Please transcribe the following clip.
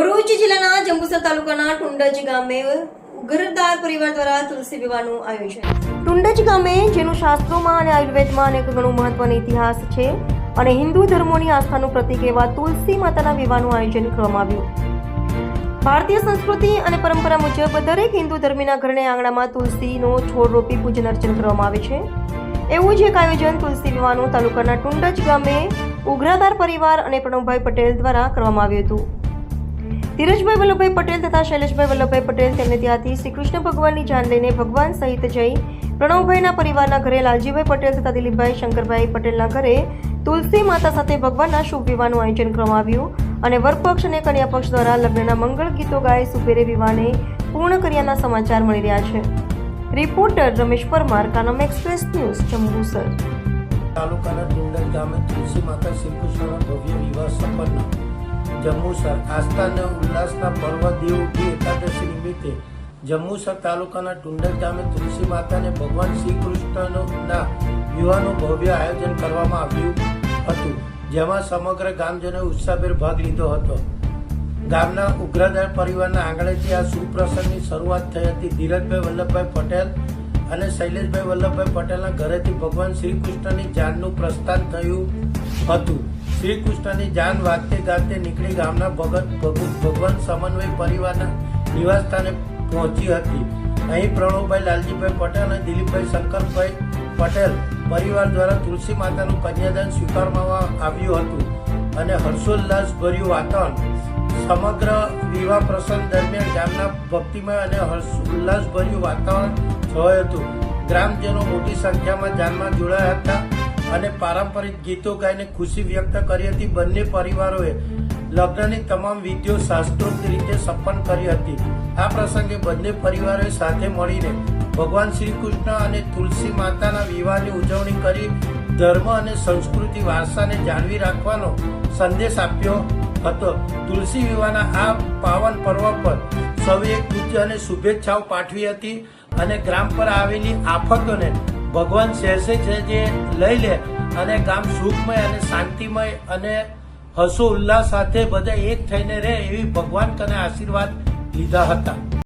ભરૂચ જિલ્લાના જંબુસર તાલુકાના ટુંડજ ગામે ઉઘરદાર પરિવાર દ્વારા તુલસી વિવાહનું આયોજન. ટુંડજ ગામે જેનું શાસ્ત્રોમાં અને આયુર્વેદમાં અનેક ગણું મહત્વનો ઇતિહાસ છે અને હિન્દુ ધર્મોની આસ્થાનું પ્રતીક એવા તુલસી માતાના વિવાહનું આયોજન કરવામાં આવ્યું. ભારતીય સંસ્કૃતિ અને પરંપરા મુજબ દરેક હિન્દુ ધર્મીના ઘરના આંગણામાં તુલસીનો છોડ રોપી પૂજન અર્ચન કરવામાં આવે છે. એવું જ એક આયોજન તુલસી વિવાહનું તાલુકાના ટુંડજ ગામે ઉઘરાદાર પરિવાર અને પ્રણવભાઈ પટેલ દ્વારા કરવામાં આવ્યું હતું. ધીરજભાઈ વલ્લભભાઈ પટેલ તથા શૈલેષભાઈ વલ્લભભાઈ પટેલ તેમને ત્યાંથી શ્રી કૃષ્ણ ભગવાનની જાન લઈને ભગવાન સહિત જઈ પ્રણવભાઈના પરિવારના ઘરે લાલજીભાઈ પટેલ તથા દિલીપભાઈ શંકરભાઈ પટેલના ઘરે તુલસી માતા સાથે ભગવાનના શુભ વિવાહનું આયોજન કરવામાં આવ્યું અને વરપક્ષ અને કન્યા પક્ષ દ્વારા લગ્નના મંગળ ગીતો ગાય સુપેરે વિવાહને પૂર્ણ કર્યાના સમાચાર મળી રહ્યા છે. Reporter Ramesh Parmar, Kanam express news, Jambusar. તાલુકાના ટુંડજ ગામે તુલસી માતા શ્રી કૃષ્ણના ભવ્ય વિવાહ સંપન્ન. જંબુસર આસ્થા અને ઉલ્લાસના પર્વ દેવઉઠી એકાદશી નિમિત્તે જંબુસર તાલુકાના ટુંડજ ગામે તુલસી માતાને ભગવાન શ્રી કૃષ્ણના વિવાહનું ભવ્ય આયોજન કરવામાં આવ્યું હતું, જેમાં સમગ્ર ગામજનોએ ઉત્સાહભેર ભાગ લીધો હતો. ગામના ઉઘરાદાર પરિવારના આંગણેથી આ શુભ પ્રસંગની શરૂઆત થઈ હતી. ધીરજભાઈ વલ્લભભાઈ પટેલ અને શૈલેષભાઈ વલ્લભભાઈ પટેલના ઘરેથી ભગવાન શ્રી કૃષ્ણની જાનનું પ્રસ્થાન થયું હતું. શ્રી કૃષ્ણની જાન વાગતે ગાતે નીકળી ગામના ભગવાન સમન્વય પરિવારના નિવાસસ્થાને પહોંચી હતી. અહીં પ્રણવભાઈ લાલજીભાઈ પટેલ અને દિલીપભાઈ શંકરભાઈ પટેલ પરિવાર દ્વારા તુલસી માતાનું કન્યાદાન સ્વીકારવામાં આવ્યું હતું અને હર્ષોલ્લાસ ભર્યું વાતાવરણ સમગ્ર વિવાહ પ્રસંગ દરમિયાન ગામના ભક્તિમય અને ઉલ્લાસભર્યું વાતાવરણ છવાયું હતું. ગ્રામજનો મોટી સંખ્યામાં જાનમાં જોડાયા હતા અને પારંપરિક ગીતો ગાઈને ખુશી વ્યક્ત કરી હતી. બંને પરિવારોએ લગ્નની તમામ વિધિઓ શાસ્ત્રોક્ત રીતે સંપન્ન કરી હતી. આ પ્રસંગે બંને પરિવારોએ સાથે મળીને ભગવાન શ્રી કૃષ્ણ અને તુલસી માતાના વિવાહની ઉજવણી કરી ધર્મ અને સંસ્કૃતિ વારસાને જાળવી રાખવાનો સંદેશ આપ્યો હતો. તુલસી વિવાહના આ પાવન પર્વ પર સૌએ પૂજ્ય અને શુભેચ્છાઓ પાઠવી હતી અને ગ્રામ પર આવેલી આફતોને ભગવાન સહેજે સહેજે લઈ લે અને ગામ સુખમય અને શાંતિમય અને હર્ષો ઉલ્લાસ સાથે બધા એક થઈને રહે એવી ભગવાન કને આશીર્વાદ લીધા હતા.